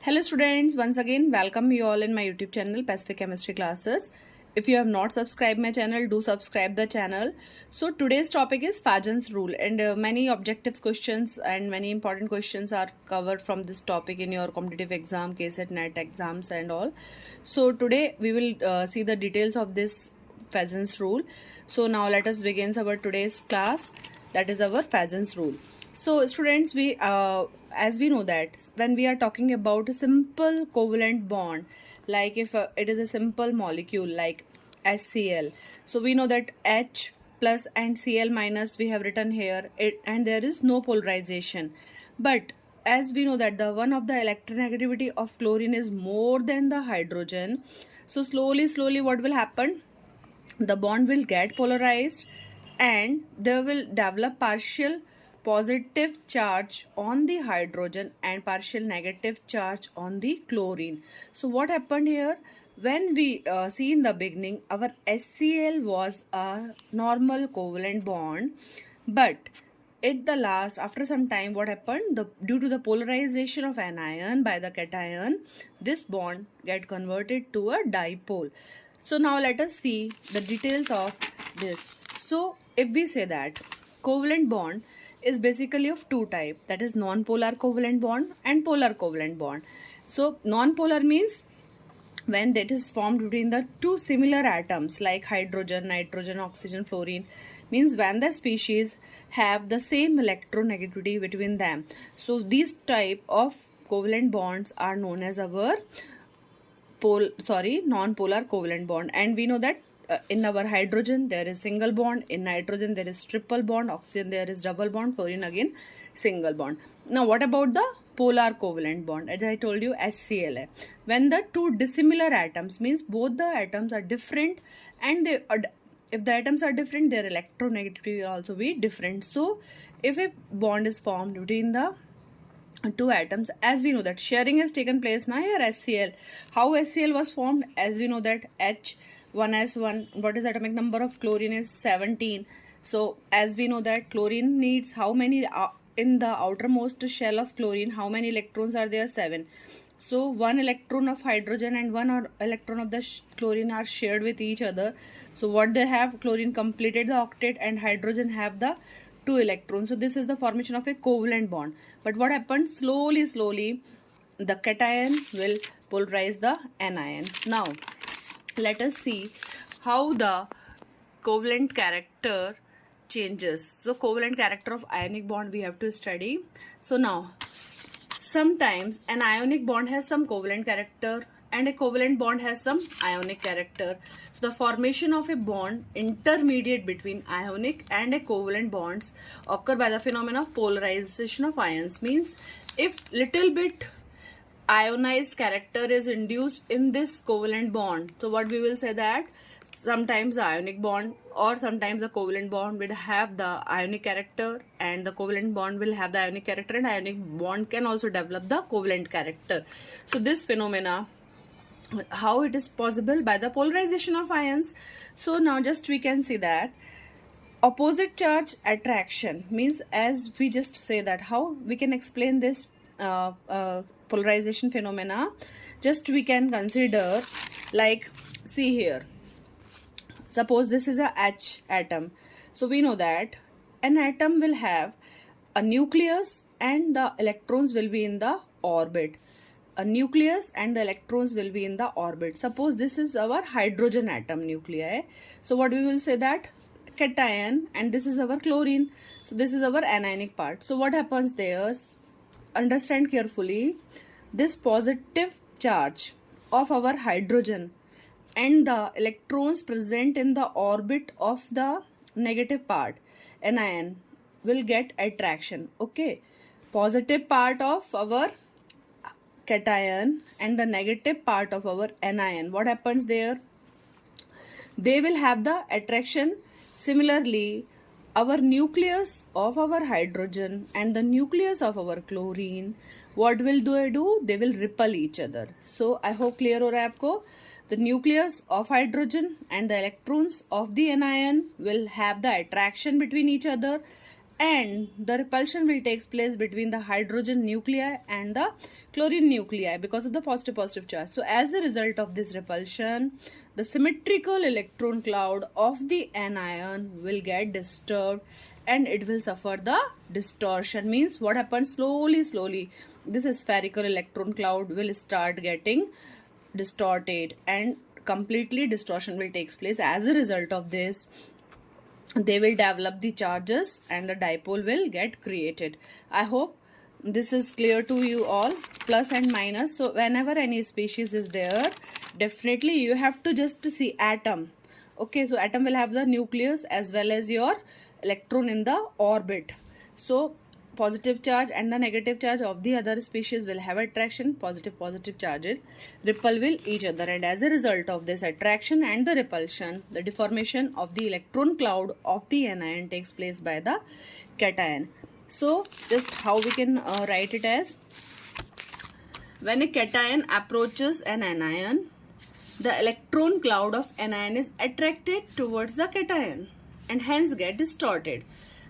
Hello students, once again welcome you all in my YouTube channel Pacific Chemistry Classes. If you have not subscribed my channel, do subscribe the channel. So today's topic is Fajans rule and many objectives questions and many important questions are covered from this topic in your competitive exam, KSET, NET exams and all. So today we will see the details of this Fajans rule. So now let us begin our today's class, that is our Fajans rule. So students, we as we know that when we are talking about a simple covalent bond, like if it is a simple molecule like HCl, so we know that H plus and Cl minus we have written here and there is no polarization. But as we know that the one of the electronegativity of chlorine is more than the hydrogen, so slowly what will happen, the bond will get polarized and there will develop partial positive charge on the hydrogen and partial negative charge on the chlorine. So what happened here, when we see in the beginning our HCl was a normal covalent bond, but at the last, after some time, what happened, due to the polarization of anion by the cation, this bond get converted to a dipole. So now let us see the details of this. So if we say that covalent bond is basically of two types, that is non-polar covalent bond and polar covalent bond. So non-polar means when that is formed between the two similar atoms like hydrogen, nitrogen, oxygen, fluorine, means when the species have the same electronegativity between them. So these type of covalent bonds are known as our non-polar covalent bond. And we know that in our hydrogen there is single bond, in nitrogen there is triple bond, oxygen there is double bond, fluorine again single bond. Now what about the polar covalent bond? As I told you, HCl, when the two dissimilar atoms, means both the atoms are different and they are, if the atoms are different, their electronegativity will also be different. So if a bond is formed between the two atoms, as we know that sharing has taken place now here HCl. How HCl was formed? As we know that H1s1, what is atomic number of chlorine is 17. So as we know that chlorine needs how many in the outermost shell of chlorine, how many electrons are there? 7. So one electron of hydrogen and one electron of the chlorine are shared with each other. So what they have, chlorine completed the octet and hydrogen have the 2 electrons. So this is the formation of a covalent bond. But what happens, slowly the cation will polarize the anion. Now let us see how the covalent character changes. So covalent character of ionic bond we have to study. So now sometimes an ionic bond has some covalent character and a covalent bond has some ionic character. So the formation of a bond intermediate between ionic and a covalent bonds occur by the phenomenon of polarization of ions. Means if little bit ionized character is induced in this covalent bond, so what we will say that sometimes the ionic bond or sometimes the covalent bond will have the ionic character and the covalent bond will have the ionic character, and ionic bond can also develop the covalent character. So this phenomena, how it is possible? By the polarization of ions. So now just we can see that opposite charge attraction, means as we just say that how we can explain this polarization phenomena. Just we can consider, like, see here, suppose this is a H atom. So we know that an atom will have a nucleus and the electrons will be in the orbit. A nucleus and the electrons will be in the orbit. Suppose this is our hydrogen atom nuclei. So what we will say that cation, and this is our chlorine. So this is our anionic part. So what happens there? Understand carefully. This positive charge of our hydrogen and the electrons present in the orbit of the negative part, anion, will get attraction. Okay. Positive part of our cation and the negative part of our anion, what happens there? They will have the attraction. Similarly, our nucleus of our hydrogen and the nucleus of our chlorine, what will they do? They will repel each other. So I hope clear हो रहा है आपको. The nucleus of hydrogen and the electrons of the anion will have the attraction between each other, and the repulsion will take place between the hydrogen nuclei and the chlorine nuclei because of the positive charge. So as a result of this repulsion, the symmetrical electron cloud of the anion will get disturbed and it will suffer the distortion. Means what happens, slowly this spherical electron cloud will start getting distorted and completely distortion will take place. As a result of this, they will develop the charges and the dipole will get created. I hope this is clear to you all, plus and minus. So whenever any species is there, definitely you have to just see atom. Okay, so atom will have the nucleus as well as your electron in the orbit. So positive charge and the negative charge of the other species will have attraction, positive charges repel with each other, and as a result of this attraction and the repulsion, the deformation of the electron cloud of the anion takes place by the cation. So just how we can write it as, when a cation approaches an anion, the electron cloud of anion is attracted towards the cation and hence get distorted.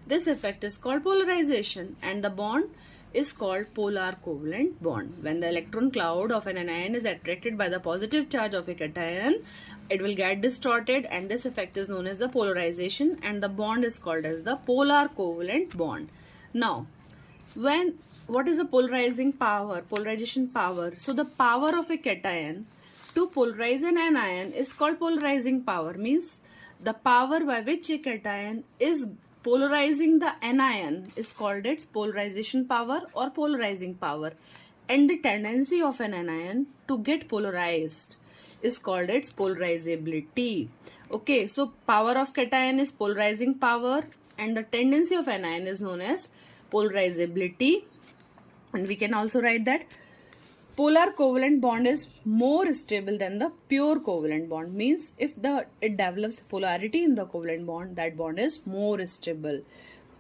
This effect is called polarization and the bond is called polar covalent bond. When the electron cloud of an anion is attracted by the positive charge of a cation, it will get distorted and this effect is known as the polarization and the bond is called as the polar covalent bond. Now, what is the polarization power? So the power of a cation to polarize an anion is called polarizing power. Means the power by which a cation is polarizing the anion is called its polarization power or polarizing power, and the tendency of an anion to get polarized is called its polarizability. Okay, so power of cation is polarizing power and the tendency of anion is known as polarizability, and we can also write that polar covalent bond is more stable than the pure covalent bond. Means if it develops polarity in the covalent bond, that bond is more stable.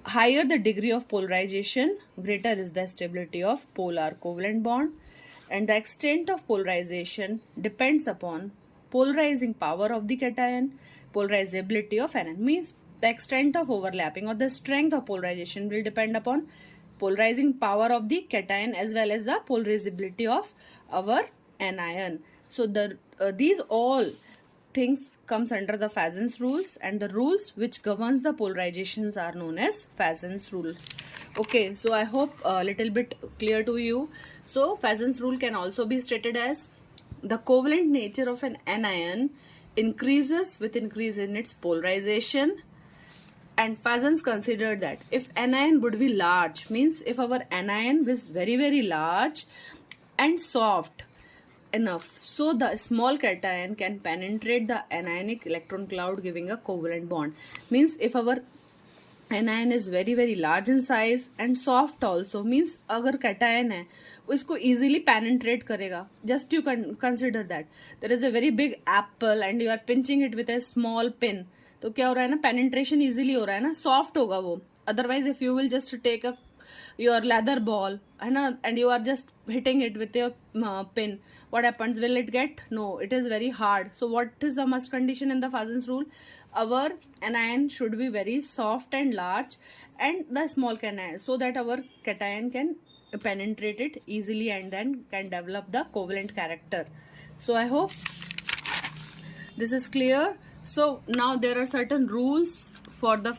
Higher the degree of polarization, greater is the stability of polar covalent bond, and the extent of polarization depends upon polarizing power of the cation, polarizability of anion. Means the extent of overlapping or the strength of polarization will depend upon polarizing power of the cation as well as the polarizability of our anion. So these all things comes under the Fazan's rules, and the rules which governs the polarizations are known as Fazan's rules. Okay, so I hope a little bit clear to you. So Fazan's rule can also be stated as, the covalent nature of an anion increases with increase in its polarization. And Fazan's considered that if anion would be large, means if our anion is very large and soft enough, so the small cation can penetrate the anionic electron cloud giving a covalent bond. Means if our anion is very large in size and soft also, means अगर cation है वो इसको easily penetrate करेगा. Just you can consider that there is a very big apple and you are pinching it with a small pin. तो क्या हो रहा है ना, पेनिट्रेशन इजीली हो रहा है ना, सॉफ्ट होगा वो. Otherwise if you will just take a your leather ball है ना and you are just hitting it with your pin, what happens, will it get? No, it is very hard. So what is the must condition in the Fazan's rule? Our anion should be very soft and large and the small cation, so that our cation can penetrate it easily and then can develop the covalent character. So I hope this is clear. So now there are certain rules for the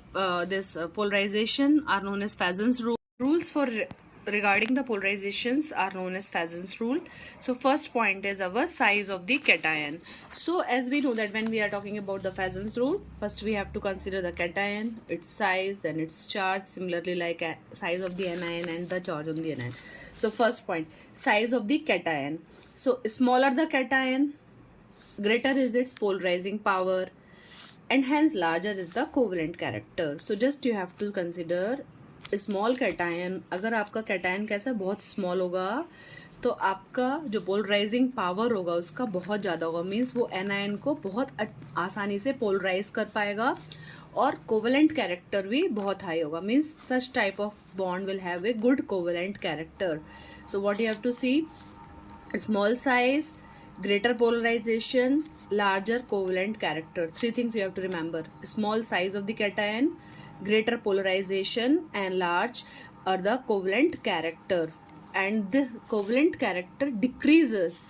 polarization are known as Fazan's rule. Rules for regarding the polarizations are known as Fazan's rule. So first point is our size of the cation. So as we know that when we are talking about the Fazan's rule, first we have to consider the cation, its size, then its charge, similarly like size of the anion and the charge on the anion. So first point, size of the cation. So smaller the cation, greater is its polarizing power and hence larger is the covalent character. So just you have to consider small cation. अगर आपका cation कैसा बहुत small होगा तो आपका जो polarising power होगा उसका बहुत ज़्यादा होगा. मीन्स वो एनायन को बहुत आसानी से पोलराइज कर पाएगा और कोवेलेंट कैरेक्टर भी बहुत हाई होगा. Means such type of bond will have a good covalent character. So what you have to see, small size, greater polarization, larger covalent character. Three things you have to remember: small size of the cation, greater polarization, and large are the covalent character, and the covalent character decreases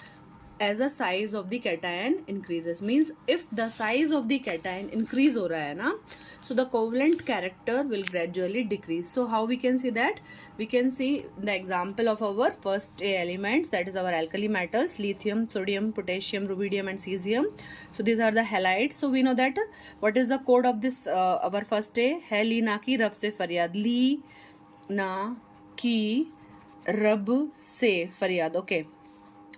as the size of the cation increases. Means if the size of the cation increase हो रहा है ना, so the covalent character will gradually decrease. So how we can see that? We can see the example of our first elements, that is our alkali metals, lithium, sodium, potassium, rubidium and cesium. So these are the halides. So we know that what is the code of this our first A है ली ना की रब से फरियाद, ली ना की रब से फरियाद. Okay,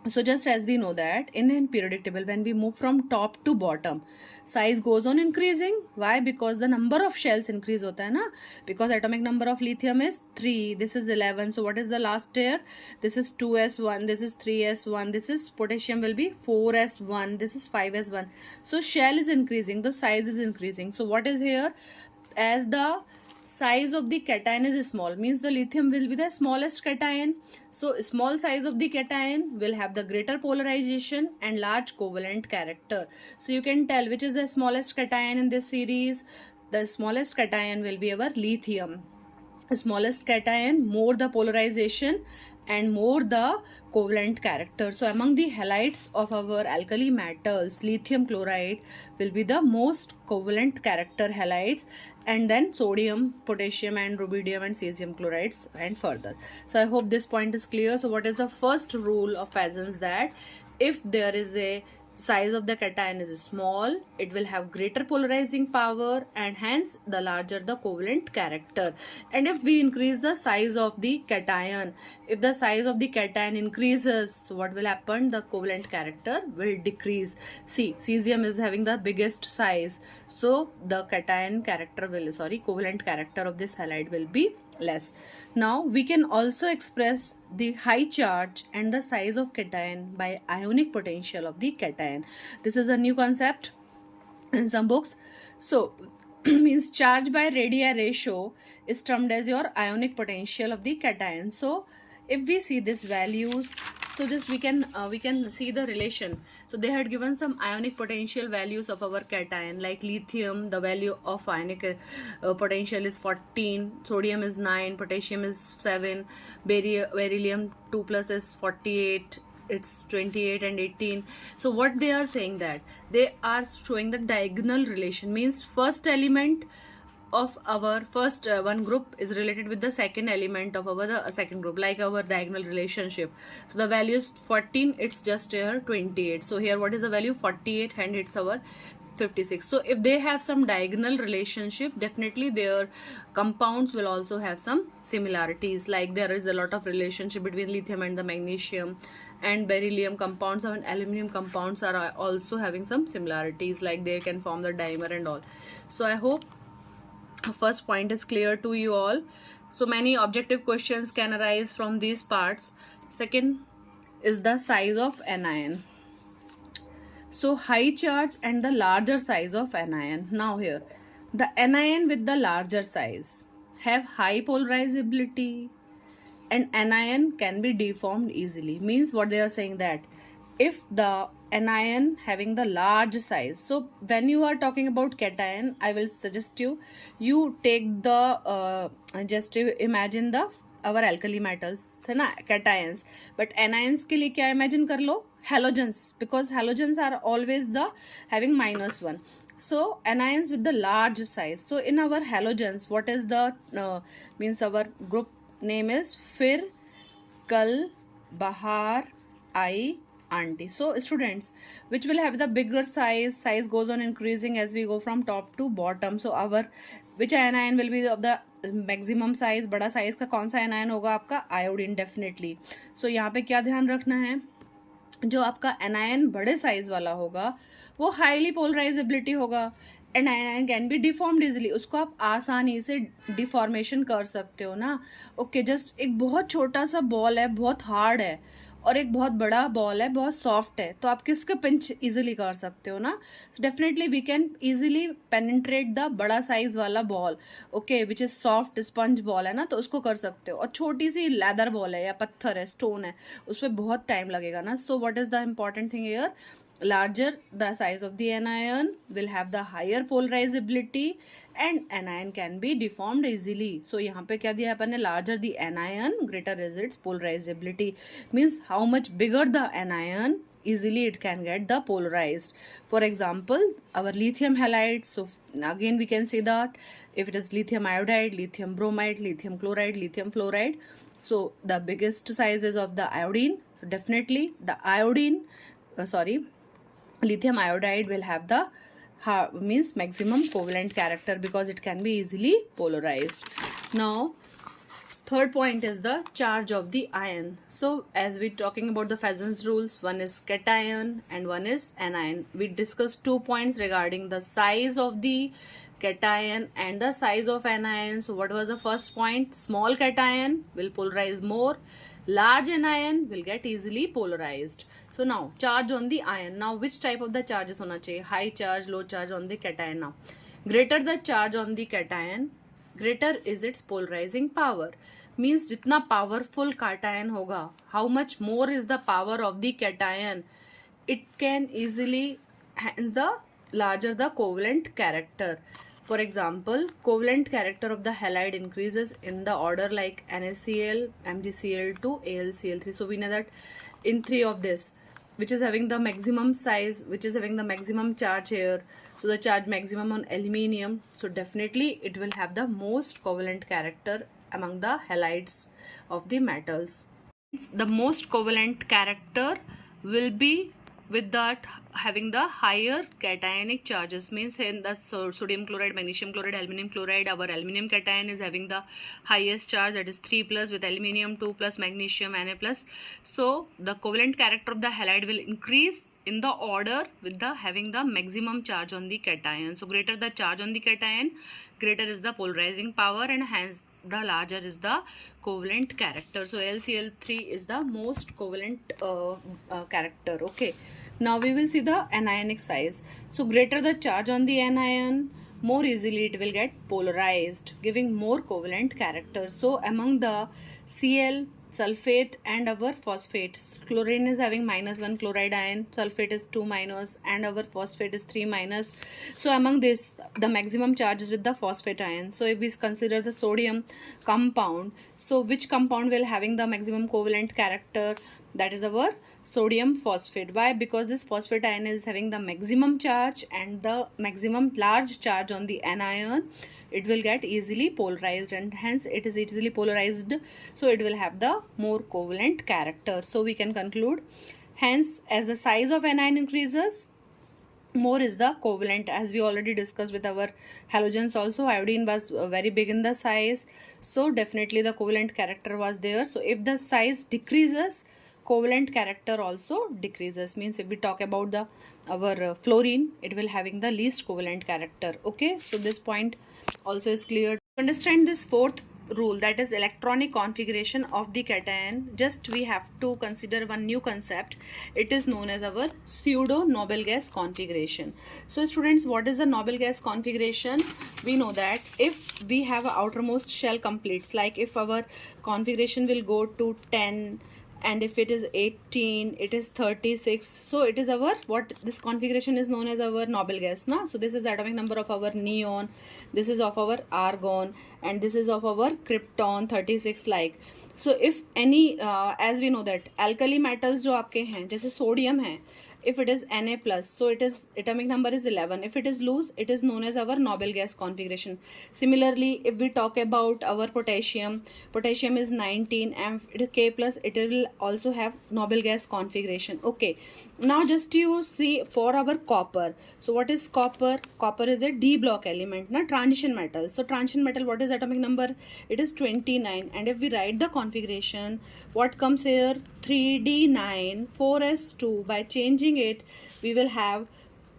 so just as we know that in periodic table, when we move from top to bottom, size goes on increasing. Why? Because the number of shells increase hota hai na, because atomic number of lithium is 3, this is 11. So what is the last here? This is 2s1, this is 3s1, this is potassium will be 4s1, this is 5s1. So shell is increasing, the size is increasing. So what is here? As the size of the cation is small, means the lithium will be the smallest cation. So small size of the cation will have the greater polarization and large covalent character. So you can tell which is the smallest cation in this series. The smallest cation will be our lithium. Smallest cation, more the polarization and more the covalent character. So among the halides of our alkali metals, lithium chloride will be the most covalent character halides, and then sodium, potassium and rubidium and cesium chlorides and further. So I hope this point is clear. So what is the first rule of Fazan's? That if there is a size of the cation is small, it will have greater polarizing power and hence the larger the covalent character. And if we increase the size of the cation, if the size of the cation increases, so what will happen? The covalent character will decrease. See, cesium is having the biggest size, so the cation character will, covalent character of this halide will be less. Now we can also express the high charge and the size of cation by ionic potential of the cation. This is a new concept in some books. So means charge by radii ratio is termed as your ionic potential of the cation. So if we see these values, so just we can see the relation. So they had given some ionic potential values of our cation, like lithium, the value of ionic potential is 14, sodium is 9, potassium is 7, beryllium 2 plus is 48, it's 28 and 18. So what they are saying, that they are showing the diagonal relation, means first element of our first one group is related with the second element of our second group, like our diagonal relationship. So the value is 14, it's just here 28. So here what is the value? 48 and it's our 56. So if they have some diagonal relationship, definitely their compounds will also have some similarities, like there is a lot of relationship between lithium and the magnesium, and beryllium compounds and aluminum compounds are also having some similarities, like they can form the dimer and all. So I hope first point is clear to you all. So many objective questions can arise from these parts. Second is the size of anion. So high charge and the larger size of anion. Now here, the anion with the larger size have high polarizability and anion can be deformed easily. Means what they are saying, that if the anion having the large size, so when you are talking about cation, I will suggest you take the just imagine the our alkali metals है ना, cations, but anions के लिए क्या imagine कर लो? Halogens, because halogens are always the having -1. So anions with the large size. So in our halogens, what is the means our group name is Fir, Kal, Bahar, I, Auntie. So students, which will have the bigger size goes on increasing as we go from top to bottom. So our which anion will be of the maximum size, बड़ा size का कौन सा anion होगा आपका? Iodine definitely. सो यहाँ पे क्या ध्यान रखना है, जो आपका एनायन बड़े साइज वाला होगा वो हाईली पोलराइजेबिलिटी होगा and ion can be deformed easily, उसको आप आसानी से डिफॉर्मेशन कर सकते हो ना. ओके, जस्ट एक बहुत छोटा सा बॉल है, बहुत हार्ड है, और एक बहुत बड़ा बॉल है, बहुत सॉफ्ट है, तो आप किसके पिंच इजीली कर सकते हो ना. Definitely we can easily penetrate the बड़ा साइज वाला ball, okay, which is soft sponge ball है ना, तो उसको कर सकते हो. और छोटी सी लेदर बॉल है या पत्थर है, स्टोन है, उस पर बहुत टाइम लगेगा ना. So what is the important thing here, larger the size of the anion will have the higher polarizability and anion can be deformed easily. So यहाँ पे क्या दिया है अपन ने, larger the anion greater is its polarizability, means how much bigger the anion easily it can get the polarized. For example, our lithium halides, so again we can say that if it is lithium iodide, lithium bromide, lithium chloride, lithium fluoride, so the biggest sizes of the iodine, so definitely the iodine lithium iodide will have the means maximum covalent character because it can be easily polarized. Now third point is the charge of the ion. So as we talking about the Fazan's rules, one is cation and one is anion. We discussed 2 points regarding the size of the cation and the size of anion. So what was the first point? Small cation will polarize more, large anion will get easily polarized. So now charge on the ion. Now which type of the charges होना चाहिए? High charge, low charge on the cation. Now greater the charge on the cation, greater is its polarizing power. Means जितना powerful cation होगा, how much more is the power of the cation, it can easily, hence the larger the covalent character. For example, covalent character of the halide increases in the order like NaCl, MgCl2, AlCl3. So we know that in three of this, which is having the maximum size, which is having the maximum charge here, so the charge maximum on aluminium, so definitely it will have the most covalent character among the halides of the metals. The most covalent character will be with that having the higher cationic charges, means in the sodium chloride, magnesium chloride, aluminum chloride, our aluminum cation is having the highest charge, that is 3 plus, with aluminium 2 plus, magnesium Na plus. So the covalent character of the halide will increase in the order with the having the maximum charge on the cation. So greater the charge on the cation, greater is the polarizing power, and hence the larger is the covalent character. So LCl3 is the most covalent character. Okay, now we will see the anionic size. So greater the charge on the anion, more easily it will get polarized, giving more covalent character. So among the Cl, sulfate and our phosphate, chlorine is having -1 chloride ion, sulfate is 2 minus, and our phosphate is 3 minus. So among this, the maximum charge is with the phosphate ion. So if we consider the sodium compound, so which compound will having the maximum covalent character? That is our sodium phosphate. Why? Because this phosphate ion is having the maximum charge and the maximum large charge on the anion. It will get easily polarized, and hence it is easily polarized, so it will have the more covalent character. So we can conclude, hence as the size of anion increases, more is the covalent. As we already discussed with our halogens also, iodine was very big in the size, so definitely the covalent character was there. So if the size decreases, covalent character also decreases. Means if we talk about the our fluorine, it will having the least covalent character. Okay, so this point also is clear. To understand this fourth rule, that is electronic configuration of the cation, just we have to consider one new concept. It is known as our pseudo noble gas configuration. So students, what is the noble gas configuration? We know that if we have a outermost shell completes, like if our configuration will go to 10, and if it is 18, it is 36, so it is our, what this configuration is known as our noble gas, na? So this is atomic number of our neon, this is of our argon, and this is of our krypton 36 like. So if any as we know that alkali metals जो आपके हैं, जैसे sodium है, if it is Na plus, so it is atomic number is 11. If it is loose, it is known as our noble gas configuration. Similarly, if we talk about our potassium, potassium is 19, and it is K plus, it will also have noble gas configuration. Okay, now just you see for our copper. So what is copper? Copper is a D block element, na, transition metal. So transition metal, what is atomic number? It is 29, and if we write the configuration, what comes here? 3d9 4s2. By changing it, we will have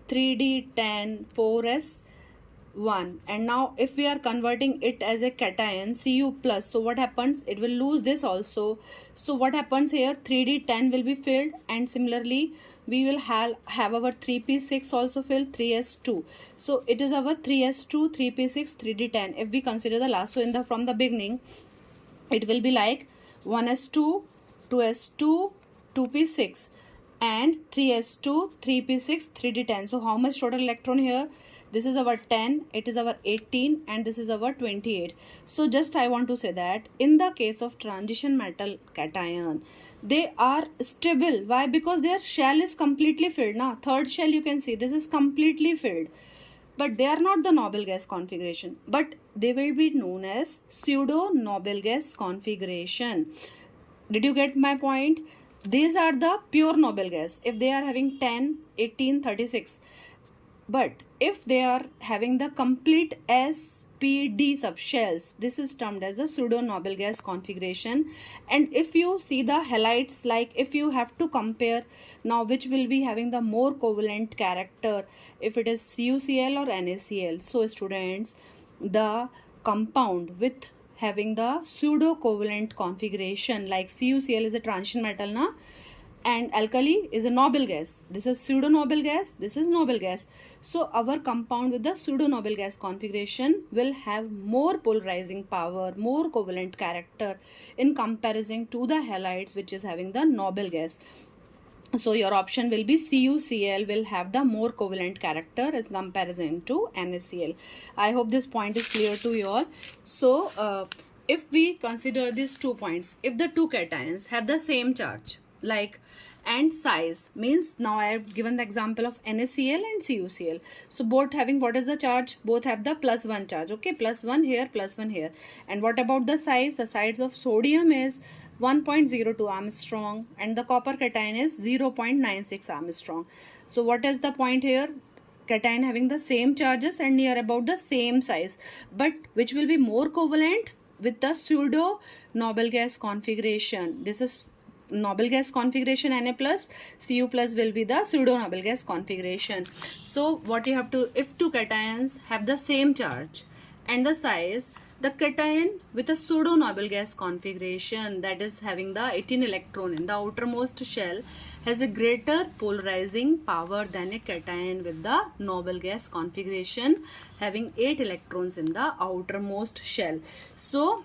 3d10 4s1. And now if we are converting it as a cation, Cu plus, so what happens? It will lose this also. So what happens here? 3d10 will be filled, and similarly we will have our 3p6 also filled, 3s2. So it is our 3s2 3p6 3d10. If we consider the last, so in the from the beginning, it will be like 1s2 2s2 2p6 and 3s2 3p6 3d10. So how much total electron here? this is our 10, it is our 18, and this is our 28. So just I want to say that in the case of transition metal cation, they are stable. Why? Because their shell is completely filled. Now third shell, you can see this is completely filled, but they are not the noble gas configuration, but they will be known as pseudo noble gas configuration. Did you get my point? These are the pure noble gas if they are having 10, 18, 36. But if they are having the complete SPD subshells, this is termed as a pseudo noble gas configuration. And if you see the halides, like if you have to compare now which will be having the more covalent character, if it is CuCl or NaCl. So students, the compound with having the pseudo covalent configuration, like CuCl is a transition metal na, and alkali is a noble gas. This is pseudo noble gas, this is noble gas. So our compound with the pseudo noble gas configuration will have more polarizing power, more covalent character in comparison to the halides which is having the noble gas. So your option will be CuCl will have the more covalent character as comparison to NaCl. I hope this point is clear to you all. So if we consider these 2 points, if the two cations have the same charge, like, and size, means now I have given the example of NaCl and CuCl. So both having what is the charge? Both have the +1 charge. Okay, +1 here, +1 here. And what about the size? The size of sodium is 1.02 Armstrong and the copper cation is 0.96 Armstrong. So what is the point here? Cation having the same charges and near about the same size, but which will be more covalent with the pseudo noble gas configuration. This is noble gas configuration Na plus, Cu plus will be the pseudo noble gas configuration. So what you have to, if two cations have the same charge and the size, the cation with a pseudo noble gas configuration, that is having the 18 electron in the outermost shell, has a greater polarizing power than a cation with the noble gas configuration having 8 electrons in the outermost shell. So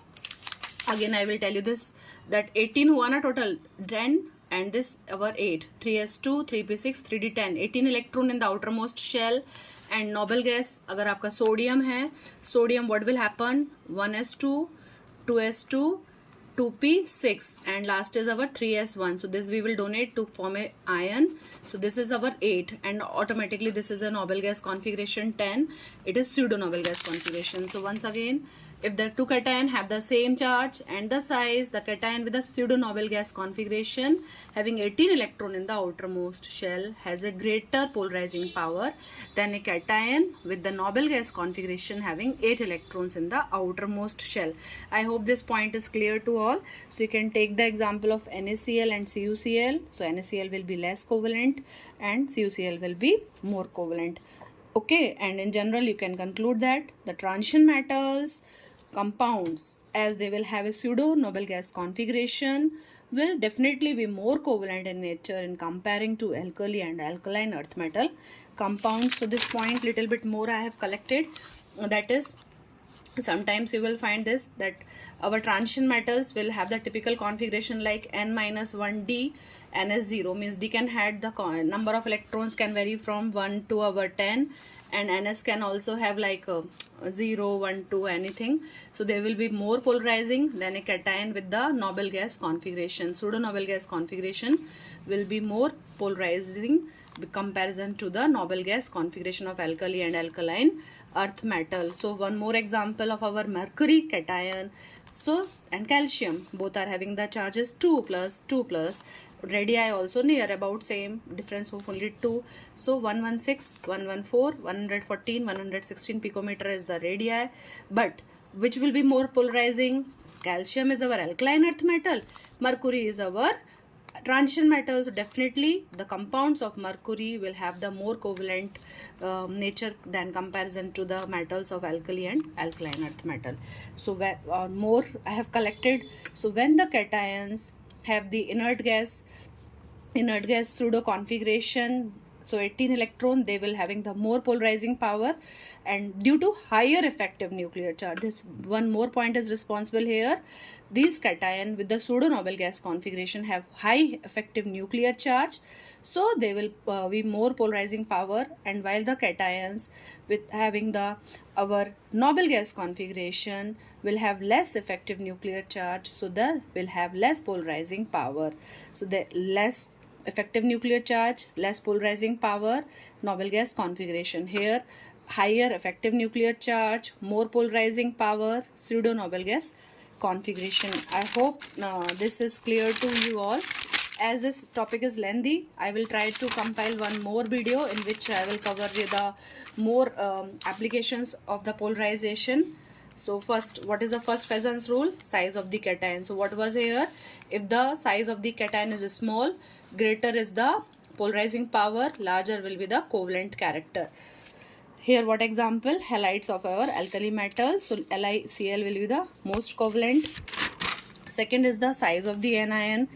again I will tell you this, that 18 हुआ ना total 10 and this our 8, 3s2, 3p6, 3d10, 18 electron in the outermost shell. And noble gas अगर आपका sodium है, sodium what will happen? 1s2, 2s2, 2p6 and last is our 3s1. So this we will donate to form a ion. So this is our 8 and automatically this is a noble gas configuration 10. It is pseudo noble gas configuration. So once again, if the two cation have the same charge and the size, the cation with the pseudo noble gas configuration having 18 electron in the outermost shell has a greater polarizing power than a cation with the noble gas configuration having 8 electrons in the outermost shell. I hope this point is clear to all. So you can take the example of NaCl and CuCl. So NaCl will be less covalent and CuCl will be more covalent. Okay, and in general you can conclude that the transition metals compounds, as they will have a pseudo noble gas configuration, will definitely be more covalent in nature in comparing to alkali and alkaline earth metal compounds. So this point little bit more I have collected, that is, sometimes you will find this, that our transition metals will have the typical configuration like n-1d ns0, means d can have the number of electrons can vary from 1 to our 10 and ns can also have like 0, 1, 2 anything. So they will be more polarizing than a cation with the noble gas configuration. Pseudo noble gas configuration will be more polarizing in comparison to the noble gas configuration of alkali and alkaline earth metal. So one more example of our mercury cation, so and calcium, both are having the charges 2 plus 2 plus, radii also near about same, difference of only 2. So 116, 114, 114, 116 picometer is the radii, but which will be more polarizing? Calcium is our alkaline earth metal, mercury is our transition metals. Definitely the compounds of mercury will have the more covalent nature than comparison to the metals of alkali and alkaline earth metal. So more I have collected. So when the cations have the inert gas pseudo configuration, So 18 electron, they will having the more polarizing power, and due to higher effective nuclear charge. This one more point is responsible here. These cation with the pseudo noble gas configuration have high effective nuclear charge, so they will be more polarizing power, and while the cations with having the our noble gas configuration will have less effective nuclear charge, so they will have less polarizing power. So the less effective nuclear charge, less polarizing power, noble gas configuration. Here higher effective nuclear charge, more polarizing power, pseudo noble gas configuration. I hope this is clear to you all. As this topic is lengthy, I will try to compile one more video in which I will cover with the more applications of the polarization. So first, what is the first Fezan's rule? Size of the cation. So what was here? If the size of the cation is small, greater is the polarizing power, larger will be the covalent character. Here what example? Halides of our alkali metal. So LiCl will be the most covalent. Second is the size of the anion.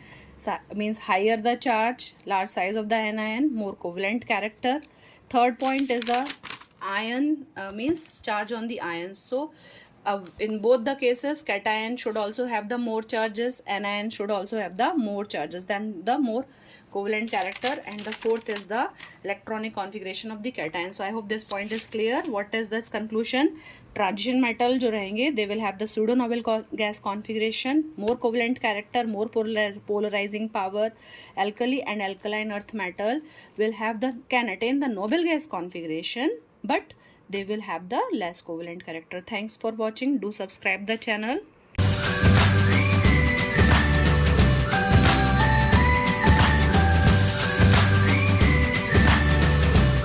Means higher the charge, large size of the anion, more covalent character. Third point is the ion, means charge on the ions. So in both the cases, cation should also have the more charges, anion should also have the more charges than the more covalent character. And the fourth is the electronic configuration of the cation. So I hope this point is clear. What is this conclusion? Transition metal जो रहेंगे, they will have the pseudo noble gas configuration, more covalent character, more polarizing power. Alkali and alkaline earth metal will have can attain the noble gas configuration, but they will have the less covalent character. Thanks for watching. Do subscribe the channel.